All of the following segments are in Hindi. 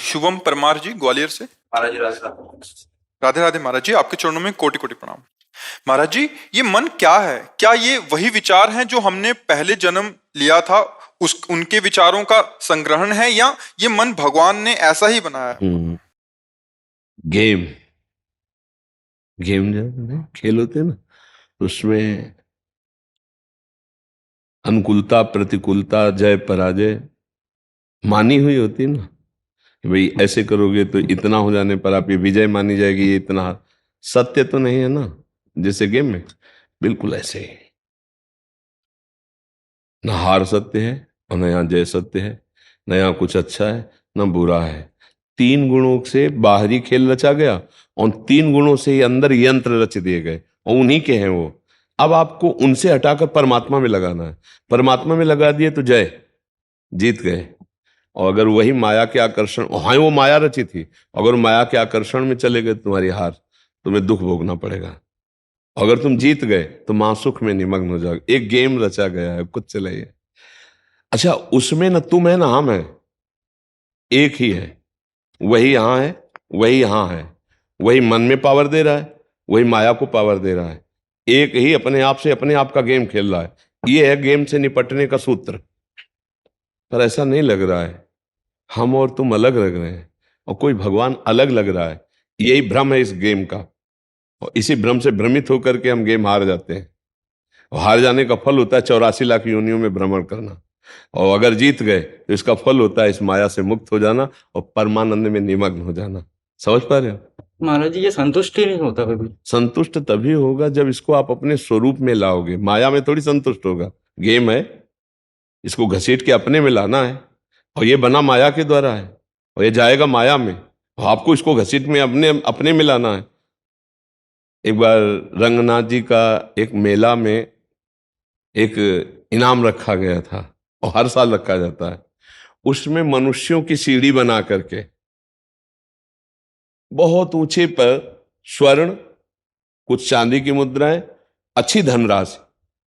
शुभम परमार जी, ग्वालियर से। महाराज जी राधे राधे राधे महाराज जी, आपके चरणों में कोटि कोटि प्रणाम। महाराज जी, ये मन क्या है? क्या ये वही विचार हैं जो हमने पहले जन्म लिया था, उनके विचारों का संग्रहण है, या ये मन भगवान ने ऐसा ही बनाया है? गेम गेम जो खेल होते हैं ना, उसमें अनुकूलता प्रतिकूलता जय पराजय मानी हुई होती है ना, कि भाई ऐसे करोगे तो इतना हो जाने पर आप ये विजय मानी जाएगी, ये इतना। सत्य तो नहीं है ना, जैसे गेम में बिल्कुल ऐसे ही न हार सत्य है और न यहाँ जय सत्य है, न यहाँ कुछ अच्छा है न बुरा है। तीन गुणों से बाहरी खेल रचा गया और तीन गुणों से ही अंदर यंत्र रच दिए गए और उन्हीं के हैं वो। अब आपको उनसे हटाकर परमात्मा में लगाना है। परमात्मा में लगा दिए तो जय, जीत गए। और अगर वही माया के आकर्षण, हाँ वो माया रची थी, अगर माया के आकर्षण में चले गए तुम्हारी हार, तुम्हें दुख भोगना पड़ेगा। अगर तुम जीत गए तो महासुख में निमग्न हो जाओगे। एक गेम रचा गया है, कुछ चलाइए। अच्छा, उसमें ना तुम है ना हम है, एक ही है। वही यहां है, वही यहां है। वही मन में पावर दे रहा है, वही माया को पावर दे रहा है। एक ही अपने आप से अपने आप का गेम खेल रहा है। ये है गेम से निपटने का सूत्र। पर ऐसा नहीं लग रहा है, हम और तुम अलग लग रहे हैं और कोई भगवान अलग लग रहा है। यही भ्रम है इस गेम का, और इसी भ्रम से भ्रमित होकर के हम गेम हार जाते हैं। और हार जाने का फल होता है 84 लाख योनियों में भ्रमण करना, और अगर जीत गए तो इसका फल होता है इस माया से मुक्त हो जाना और परमानंद में निमग्न हो जाना। समझ पा रहे हो महाराज जी? ये संतुष्ट ही नहीं होता कभी। संतुष्ट तभी होगा जब इसको आप अपने स्वरूप में लाओगे। माया में थोड़ी संतुष्ट होगा। गेम है, इसको घसीट के अपने में लाना है, और ये बना माया के द्वारा है और ये जाएगा माया में, और आपको इसको घसीट में अपने अपने में लाना है। एक बार रंगनाथ जी का एक मेला में एक इनाम रखा गया था, और हर साल रखा जाता है। उसमें मनुष्यों की सीढ़ी बना करके बहुत ऊंचे पर स्वर्ण, कुछ चांदी की मुद्राएं, अच्छी धनराशि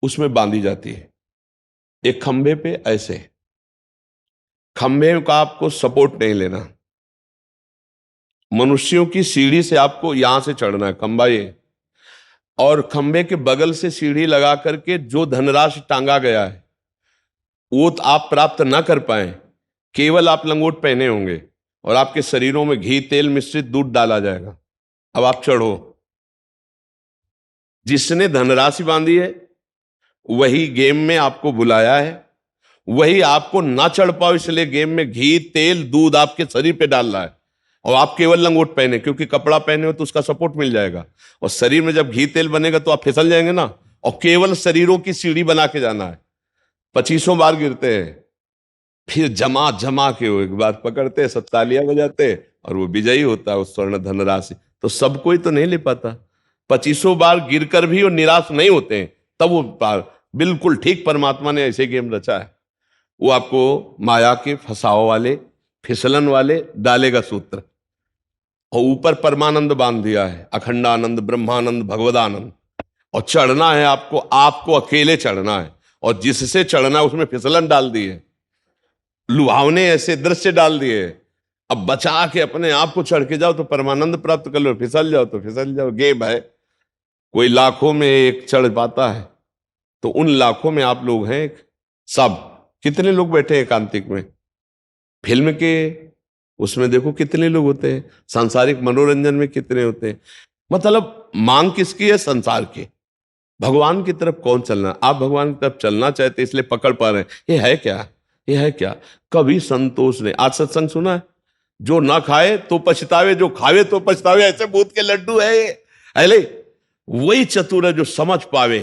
उसमें बांधी जाती है। एक खंभे पे ऐसे, खंभे का आपको सपोर्ट नहीं लेना, मनुष्यों की सीढ़ी से आपको यहां से चढ़ना है, खंभा ये, और खंभे के बगल से सीढ़ी लगा करके जो धनराशि टांगा गया है वो आप प्राप्त ना कर पाए। केवल आप लंगोट पहने होंगे और आपके शरीरों में घी तेल मिश्रित दूध डाला जाएगा। अब आप चढ़ो। जिसने धनराशि बांधी है वही गेम में आपको बुलाया है, वही आपको ना चढ़ पाओ इसलिए गेम में घी तेल दूध आपके शरीर पे डाल रहा है, और आप केवल लंगोट पहने, क्योंकि कपड़ा पहने हो तो उसका सपोर्ट मिल जाएगा, और शरीर में जब घी तेल बनेगा तो आप फिसल जाएंगे ना। और केवल शरीरों की सीढ़ी बना के जाना है। 25 बार गिरते हैं, फिर जमा जमा के वो एक बार पकड़ते हैं, सब तालियां बजाते हैं, और वो विजयी होता है उस स्वर्ण धनराशि। तो सब कोई तो नहीं ले पाता। 25 बार गिरकर भी वो निराश नहीं होते हैं, तब वो बिल्कुल ठीक परमात्मा ने ऐसे गेम रचा है। वो आपको माया के फसाव वाले, फिसलन वाले डालेगा सूत्र, और ऊपर परमानंद बांध दिया है, अखंडानंद ब्रह्मानंद भगवदानंद। और चढ़ना है आपको, आपको अकेले चढ़ना है, और जिससे चढ़ना है उसमें फिसलन डाल दी है, लुभावने ऐसे दृश्य डाल दिए। अब बचा के अपने आप को चढ़ के जाओ तो परमानंद प्राप्त कर लो, फिसल जाओ तो फिसल जाओ। गेम है, कोई लाखों में एक चढ़ पाता है, तो उन लाखों में आप लोग हैं सब। कितने लोग बैठे हैं एकांतिक में? फिल्म के उसमें देखो कितने लोग होते हैं, सांसारिक मनोरंजन में कितने होते हैं। मतलब मांग किसकी है? संसार की। भगवान की तरफ कौन चलना? आप भगवान की तरफ चलना चाहते इसलिए पकड़ पा रहे हैं। ये है क्या? ये है क्या? कभी संतोष ने, आज सत्संग सुना है, जो ना खाए तो पछतावे, जो खावे तो पछतावे, ऐसे भूत के लड्डू है ये। अरे वही चतुर है जो समझ पावे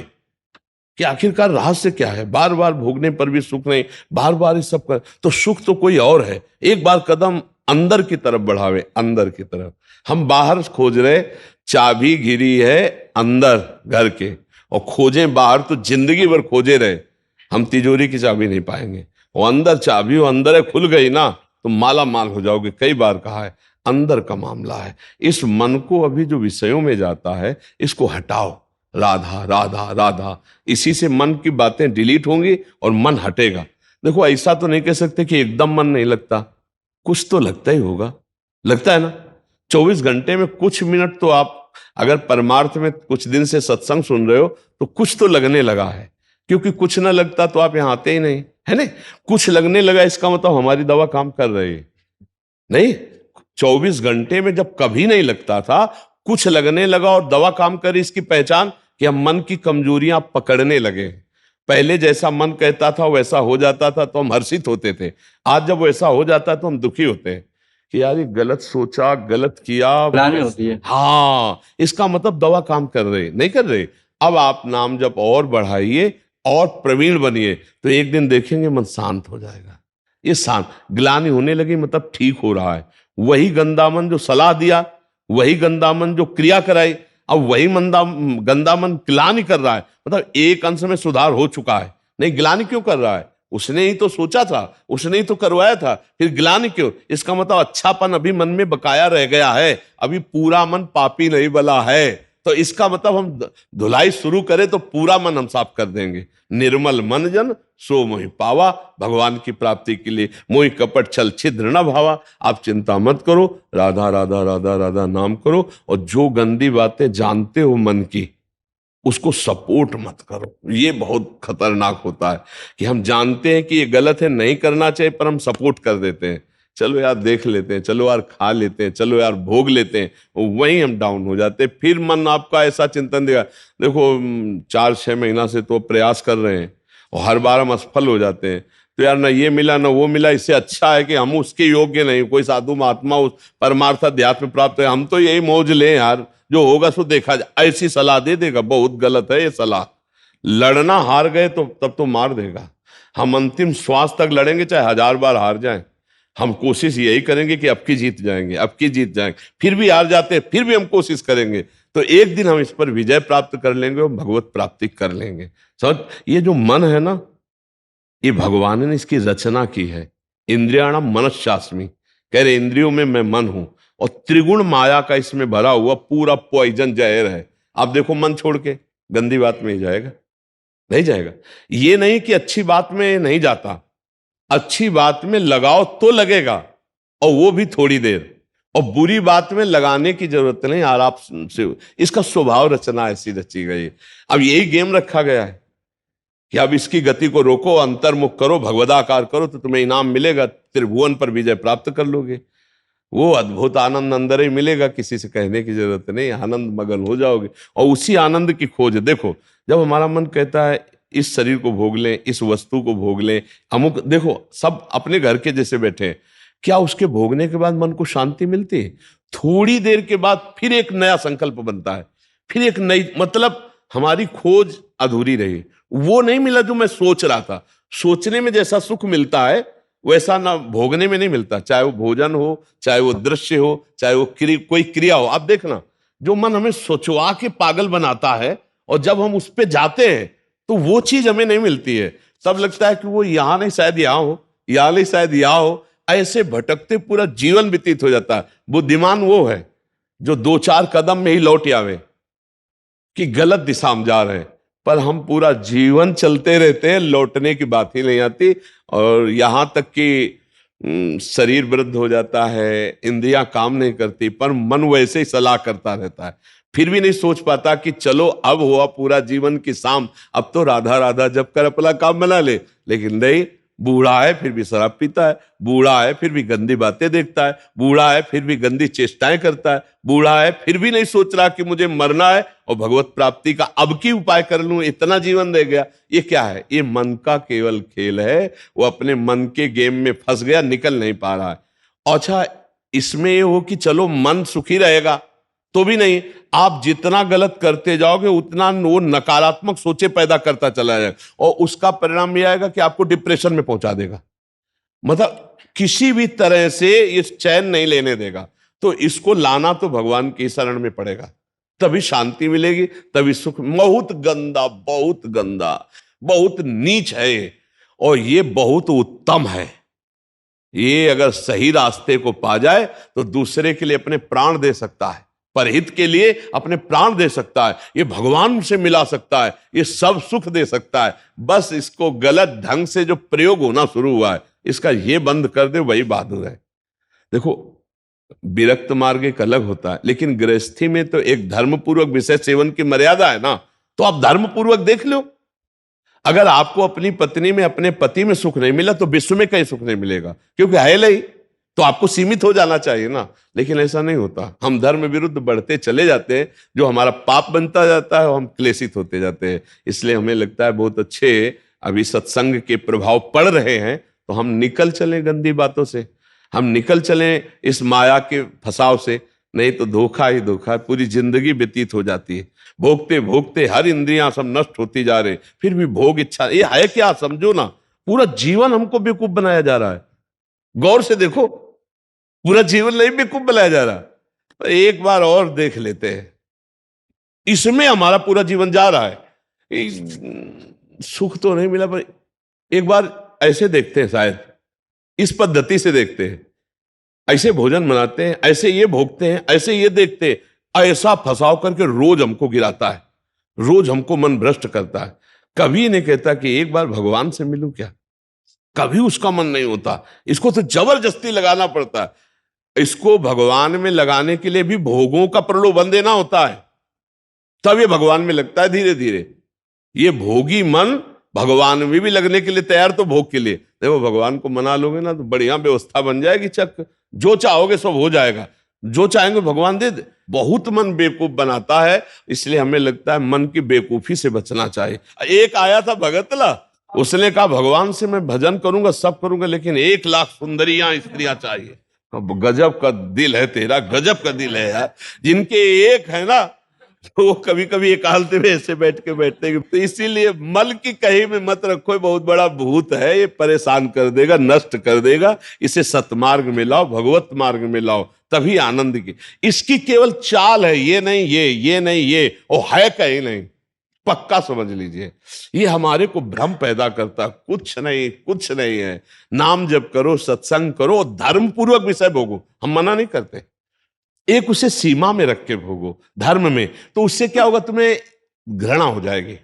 कि आखिरकार रहस्य क्या है। बार बार भोगने पर भी सुख नहीं, बार बार इस सब कर, तो सुख तो कोई और है। एक बार कदम अंदर की तरफ बढ़ावे, अंदर की तरफ। हम बाहर खोज रहे, चाबी गिरी है अंदर घर के, और खोजें बाहर तो जिंदगी भर खोजे रहे, हम तिजोरी की चाबी नहीं पाएंगे। वो अंदर चाबी, वो अंदर है, खुल गई ना तो माला माल हो जाओगे। कई बार कहा है, अंदर का मामला है। इस मन को अभी जो विषयों में जाता है इसको हटाओ। राधा राधा राधा, इसी से मन की बातें डिलीट होंगी और मन हटेगा। देखो ऐसा तो नहीं कह सकते कि एकदम मन नहीं लगता, कुछ तो लगता ही होगा। लगता है ना? 24 घंटे में कुछ मिनट तो आप अगर परमार्थ में कुछ दिन से सत्संग सुन रहे हो तो कुछ तो लगने लगा है, क्योंकि कुछ ना लगता तो आप यहाँ आते ही नहीं, है ना? कुछ लगने लगा, इसका मतलब हमारी दवा काम कर रही है। नहीं, 24 घंटे में जब कभी नहीं लगता था, कुछ लगने लगा और दवा काम करे, इसकी पहचान कि हम मन की कमजोरियां पकड़ने लगे। पहले जैसा मन कहता था वैसा हो जाता था तो हम हर्षित होते थे, आज जब वैसा हो जाता है तो हम दुखी होते हैं कि यार ये गलत सोचा, गलत किया। ग्लानि होती है। हाँ, इसका मतलब दवा काम कर रही नहीं कर रही। अब आप नाम जप और बढ़ाइए और प्रवीण बनिए तो एक दिन देखेंगे मन शांत हो जाएगा। ये शांत ग्लानि होने लगी मतलब ठीक हो रहा है। वही गंदा मन जो सलाह दिया, वही गंदा मन जो क्रिया कराई, अब वही गंदा मन ग्लानि कर रहा है, मतलब एक अंश में सुधार हो चुका है। नहीं, ग्लानि क्यों कर रहा है? उसने ही तो सोचा था, उसने ही तो करवाया था, फिर ग्लानि क्यों? इसका मतलब अच्छापन अभी मन में बकाया रह गया है, अभी पूरा मन पापी नहीं बला है। तो इसका मतलब हम धुलाई शुरू करें तो पूरा मन हम साफ कर देंगे। निर्मल मन जन सो मोहि पावा, भगवान की प्राप्ति के लिए मोहि कपट छल छिद्र न भावा। आप चिंता मत करो, राधा राधा राधा राधा नाम करो, और जो गंदी बातें जानते हो मन की उसको सपोर्ट मत करो। ये बहुत खतरनाक होता है कि हम जानते हैं कि ये गलत है, नहीं करना चाहिए, पर हम सपोर्ट कर देते हैं। चलो यार देख लेते हैं, चलो यार खा लेते हैं, चलो यार भोग लेते हैं, वहीं हम डाउन हो जाते हैं। फिर मन आपका ऐसा चिंतन देगा, देखो 4-6 महीना से तो प्रयास कर रहे हैं और हर बार हम असफल हो जाते हैं, तो यार ना ये मिला ना वो मिला, इससे अच्छा है कि हम उसके योग्य नहीं, कोई साधु महात्मा उस परमार्थ अध्यात्म प्राप्त है, हम तो यही मौज लें यार, जो होगा सो देखा जाए। ऐसी सलाह दे देगा, बहुत गलत है ये सलाह। लड़ना हार गए तो तब तो मार देगा। हम अंतिम श्वास तक लड़ेंगे, चाहे 1000 बार हार जाएं। हम कोशिश यही करेंगे कि अब की जीत जाएंगे, अब की जीत जाएंगे, फिर भी हार जाते हैं, फिर भी हम कोशिश करेंगे, तो एक दिन हम इस पर विजय प्राप्त कर लेंगे और भगवत प्राप्ति कर लेंगे। समझ, ये जो मन है ना, ये भगवान ने इसकी रचना की है। इंद्रियाणाम मनश्चास्मि, कह रहे इंद्रियों में मैं मन हूं, और त्रिगुण माया का इसमें भरा हुआ पूरा पॉइजन जहर है। आप देखो मन छोड़ के गंदी बात में ही जाएगा, नहीं जाएगा। ये नहीं कि अच्छी बात में नहीं जाता, अच्छी बात में लगाओ तो लगेगा, और वो भी थोड़ी देर, और बुरी बात में लगाने की जरूरत नहीं, आराम से। इसका स्वभाव रचना ऐसी रची गई है। अब यही गेम रखा गया है कि अब इसकी गति को रोको, अंतर्मुख करो, भगवदाकार करो, तो तुम्हें इनाम मिलेगा, त्रिभुवन पर विजय प्राप्त कर लोगे। वो अद्भुत आनंद अंदर ही मिलेगा, किसी से कहने की जरूरत नहीं, आनंद मगन हो जाओगे। और उसी आनंद की खोज देखो, जब हमारा मन कहता है इस शरीर को भोग लें, इस वस्तु को भोग लें, अमुक, देखो सब अपने घर के जैसे बैठे हैं, क्या उसके भोगने के बाद मन को शांति मिलती है? थोड़ी देर के बाद फिर एक नया संकल्प बनता है, फिर एक नई, मतलब हमारी खोज अधूरी रही। वो नहीं मिला जो मैं सोच रहा था। सोचने में जैसा सुख मिलता है वैसा ना भोगने में नहीं मिलता, चाहे वो भोजन हो, चाहे वो दृश्य हो, चाहे वो कोई क्रिया हो। आप देखना, जो मन हमें सोचवा के पागल बनाता है, और जब हम उस पे जाते हैं तो वो चीज हमें नहीं मिलती है, तब लगता है कि वो यहां नहीं शायद यहां हो, यहां नहीं शायद यहां हो। ऐसे भटकते पूरा जीवन व्यतीत हो जाता है। बुद्धिमान वो है जो 2-4 कदम में ही लौट आवे कि गलत दिशा में जा रहे हैं, पर हम पूरा जीवन चलते रहते हैं, लौटने की बात ही नहीं आती। और यहां तक कि शरीर वृद्ध हो जाता है, इंद्रियां काम नहीं करती, पर मन वैसे ही सलाह करता रहता है, फिर भी नहीं सोच पाता कि चलो अब हुआ पूरा जीवन की शाम, अब तो राधा राधा जब कर अपना काम बना ले। लेकिन नहीं, बूढ़ा है फिर भी शराब पीता है, बूढ़ा है फिर भी गंदी बातें देखता है, बूढ़ा है फिर भी गंदी चेष्टाएं करता है, बूढ़ा है फिर भी नहीं सोच रहा कि मुझे मरना है और भगवत प्राप्ति का अब की उपाय कर लूं, इतना जीवन रह गया। ये क्या है? ये मन का केवल खेल है। वो अपने मन के गेम में फंस गया, निकल नहीं पा रहा है। अच्छा, इसमें ये हो कि चलो मन सुखी रहेगा, तो भी नहीं, आप जितना गलत करते जाओगे उतना वो नकारात्मक सोचे पैदा करता चला जाएगा, और उसका परिणाम यह आएगा कि आपको डिप्रेशन में पहुंचा देगा। मतलब किसी भी तरह से ये चैन नहीं लेने देगा। तो इसको लाना तो भगवान की शरण में पड़ेगा, तभी शांति मिलेगी, तभी सुख। बहुत गंदा, बहुत गंदा, बहुत नीच है ये, और ये बहुत उत्तम है। ये अगर सही रास्ते को पा जाए तो दूसरे के लिए अपने प्राण दे सकता है, परहित के लिए अपने प्राण दे सकता है, ये भगवान से मिला सकता है, ये सब सुख दे सकता है। बस इसको गलत ढंग से जो प्रयोग होना शुरू हुआ है, इसका ये बंद कर दे, वही बहादुर है। देखो, विरक्त मार्ग एक अलग होता है, लेकिन गृहस्थी में तो एक धर्मपूर्वक विषय सेवन की मर्यादा है ना, तो आप धर्मपूर्वक देख लो। अगर आपको अपनी पत्नी में, अपने पति में सुख नहीं मिला तो विश्व में कहीं सुख नहीं मिलेगा, क्योंकि है नहीं, तो आपको सीमित हो जाना चाहिए ना। लेकिन ऐसा नहीं होता, हम धर्म विरुद्ध बढ़ते चले जाते हैं, जो हमारा पाप बनता जाता है और हम क्लेशित होते जाते हैं। इसलिए हमें लगता है बहुत अच्छे अभी सत्संग के प्रभाव पड़ रहे हैं, तो हम निकल चले गंदी बातों से, हम निकल चले इस माया के फसाव से, नहीं तो धोखा ही धोखा, पूरी जिंदगी व्यतीत हो जाती है। भोगते भोगते हर इंद्रियां सब नष्ट होती जा रही, फिर भी भोग इच्छा, ये है क्या? समझो ना, पूरा जीवन हमको बेवकूफ बनाया जा रहा है। गौर से देखो, पूरा जीवन नहीं बेवकूफ बनाया जा रहा। पर एक बार और देख लेते हैं, इसमें हमारा पूरा जीवन जा रहा है। सुख तो नहीं मिला, पर एक बार ऐसे देखते हैं, शायद इस पद्धति से देखते हैं, ऐसे भोजन बनाते हैं, ऐसे ये भोगते हैं, ऐसे ये देखते हैं, ऐसा फंसाव करके रोज हमको गिराता है, रोज हमको मन भ्रष्ट करता है। कभी नहीं कहता कि एक बार भगवान से मिलूं क्या, कभी उसका मन नहीं होता। इसको तो जबरदस्ती लगाना पड़ता है। इसको भगवान में लगाने के लिए भी भोगों का प्रलोभन देना होता है, तब ये भगवान में लगता है धीरे धीरे। ये भोगी मन भगवान में भी लगने के लिए तैयार, तो भोग के लिए देखो, भगवान को मना लोगे ना तो बढ़िया व्यवस्था बन जाएगी, चक जो चाहोगे सब हो जाएगा, जो चाहेंगे भगवान दे दे। बहुत मन बेवकूफ बनाता है, इसलिए हमें लगता है मन की बेवकूफी से बचना चाहिए। एक आया था भगतला, उसने कहा भगवान से मैं भजन करूंगा, सब करूंगा, लेकिन 1,00,000 सुंदरियां स्त्रियां चाहिए। अब गजब का दिल है तेरा, गजब का दिल है यार। जिनके एक है ना, तो वो कभी कभी एकांत में ऐसे बैठते हैं। तो इसीलिए मल की कहीं में मत रखो, ये बहुत बड़ा भूत है, ये परेशान कर देगा, नष्ट कर देगा। इसे सतमार्ग में लाओ, भगवत मार्ग में लाओ, तभी आनंद की। इसकी केवल चाल है, ये नहीं ये नहीं ये, और है कहीं नहीं, पक्का समझ लीजिए। ये हमारे को भ्रम पैदा करता, कुछ नहीं है। नाम जप करो, सत्संग करो, धर्म पूर्वक विषय भोगो, हम मना नहीं करते, एक उसे सीमा में रख के भोगो धर्म में, तो उससे क्या होगा, तुम्हें घृणा हो जाएगी।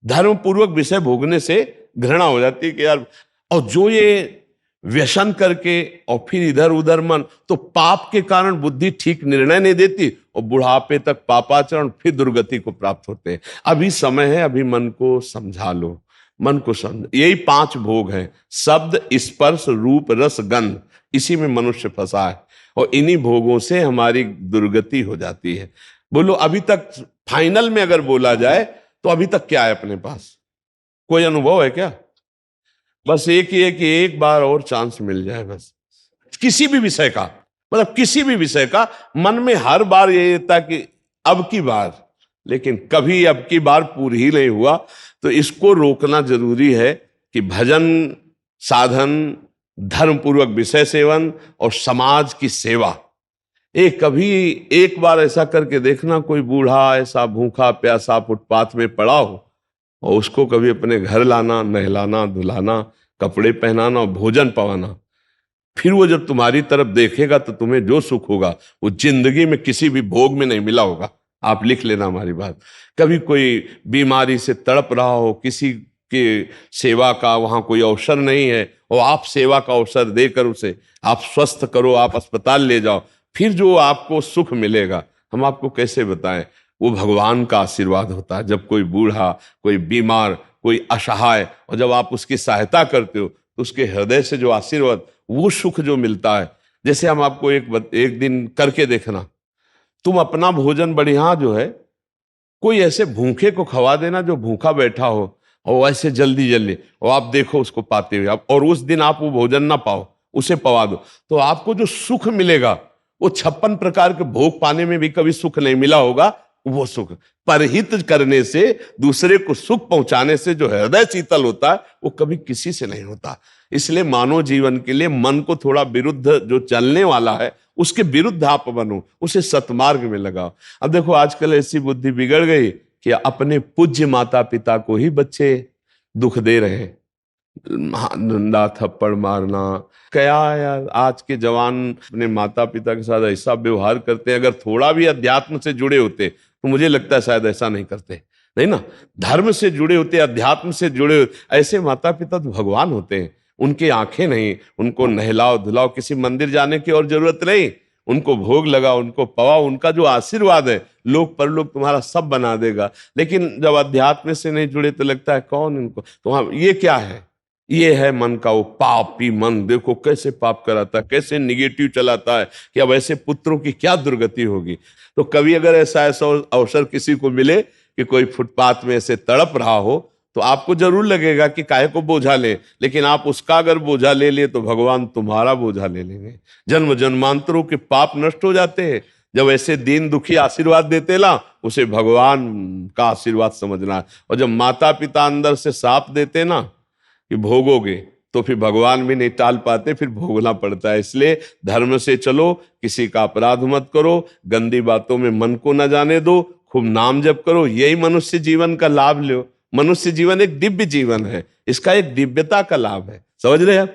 धर्म पूर्वक विषय भोगने से घृणा हो जाती है कि यार, और जो ये व्यसन करके और फिर इधर उधर मन, तो पाप के कारण बुद्धि ठीक निर्णय नहीं देती, और बुढ़ापे तक पापाचरण, फिर दुर्गति को प्राप्त होते हैं। अभी समय है, अभी मन को समझा लो, मन को समझ। यही 5 भोग हैं, शब्द, स्पर्श, रूप, रस, गंध, इसी में मनुष्य फंसा है, और इन्हीं भोगों से हमारी दुर्गति हो जाती है। बोलो अभी तक फाइनल में अगर बोला जाए तो अभी तक क्या है अपने पास? कोई अनुभव है क्या? बस एक ही है कि एक बार और चांस मिल जाए, बस किसी भी विषय का, मतलब किसी भी विषय का। मन में हर बार ये था कि अब की बार, लेकिन कभी अब की बार पूरी ही नहीं हुआ। तो इसको रोकना जरूरी है कि भजन, साधन, धर्म पूर्वक विषय सेवन और समाज की सेवा। कभी एक बार ऐसा करके देखना, कोई बूढ़ा ऐसा भूखा प्यासा फुटपाथ में पड़ा हो, और उसको कभी अपने घर लाना, नहलाना, धुलाना, कपड़े पहनाना और भोजन पवाना। फिर वो जब तुम्हारी तरफ देखेगा तो तुम्हें जो सुख होगा वो जिंदगी में किसी भी भोग में नहीं मिला होगा। आप लिख लेना हमारी बात। कभी कोई बीमारी से तड़प रहा हो, किसी की सेवा का वहां कोई अवसर नहीं है, और आप सेवा का अवसर देकर उसे आप स्वस्थ करो, आप अस्पताल ले जाओ, फिर जो आपको सुख मिलेगा हम आपको कैसे बताएं। वो भगवान का आशीर्वाद होता है। जब कोई बूढ़ा, कोई बीमार, कोई असहाय, और जब आप उसकी सहायता करते हो तो उसके हृदय से जो आशीर्वाद, वो सुख जो मिलता है। जैसे हम आपको एक दिन करके देखना, तुम अपना भोजन बढ़िया जो है, कोई ऐसे भूखे को खवा देना जो भूखा बैठा हो, और ऐसे जल्दी जल्दी, और आप देखो उसको पाते हुए, और उस दिन आप वो भोजन ना पाओ, उसे पवा दो, तो आपको जो सुख मिलेगा वो 56 प्रकार के भोग पाने में भी कभी सुख नहीं मिला होगा। वो सुख परहित करने से, दूसरे को सुख पहुंचाने से जो हृदय शीतल होता है, वो कभी किसी से नहीं होता। इसलिए मानव जीवन के लिए मन को थोड़ा विरुद्ध जो चलने वाला है, उसके विरुद्ध आप बनो, उसे सतमार्ग में लगाओ। अब देखो आजकल ऐसी बुद्धि बिगड़ गई कि अपने पूज्य माता पिता को ही बच्चे दुख दे रहे हैं, डंडा थप्पड़ मारना। क्या यार, आज के जवान अपने माता पिता के साथ ऐसा व्यवहार करते हैं। अगर थोड़ा भी अध्यात्म से जुड़े होते तो मुझे लगता है शायद ऐसा नहीं करते, नहीं ना। धर्म से जुड़े होते, अध्यात्म से जुड़े होते, ऐसे माता पिता तो भगवान होते हैं। उनकी आंखें नहीं, उनको नहलाओ धुलाओ, किसी मंदिर जाने की और जरूरत नहीं, उनको भोग लगाओ, उनको पवाओ, उनका जो आशीर्वाद है लोक परलोक तुम्हारा सब बना देगा। लेकिन जब अध्यात्म से नहीं जुड़े तो लगता है कौन इनको, तो हाँ ये क्या है, ये है मन का वो पापी मन। देखो कैसे पाप कराता है, कैसे निगेटिव चलाता है कि अब ऐसे पुत्रों की क्या दुर्गति होगी। तो कभी अगर ऐसा ऐसा अवसर किसी को मिले कि कोई फुटपाथ में ऐसे तड़प रहा हो, तो आपको जरूर लगेगा कि काहे को बोझा ले, लेकिन आप उसका अगर बोझा ले लिए तो भगवान तुम्हारा बोझा ले लेंगे। जन्म जन्मांतरों के पाप नष्ट हो जाते हैं। जब ऐसे दीन दुखी आशीर्वाद देते ना, उसे भगवान का आशीर्वाद समझना है। और जब माता पिता अंदर से साप देते ना कि भोगोगे, तो फिर भगवान भी नहीं टाल पाते, फिर भोगना पड़ता है। इसलिए धर्म से चलो, किसी का अपराध मत करो, गंदी बातों में मन को न जाने दो, खूब नाम जप करो, यही मनुष्य जीवन का लाभ लो। मनुष्य जीवन एक दिव्य जीवन है, इसका एक दिव्यता का लाभ है, समझ रहे हैं आप?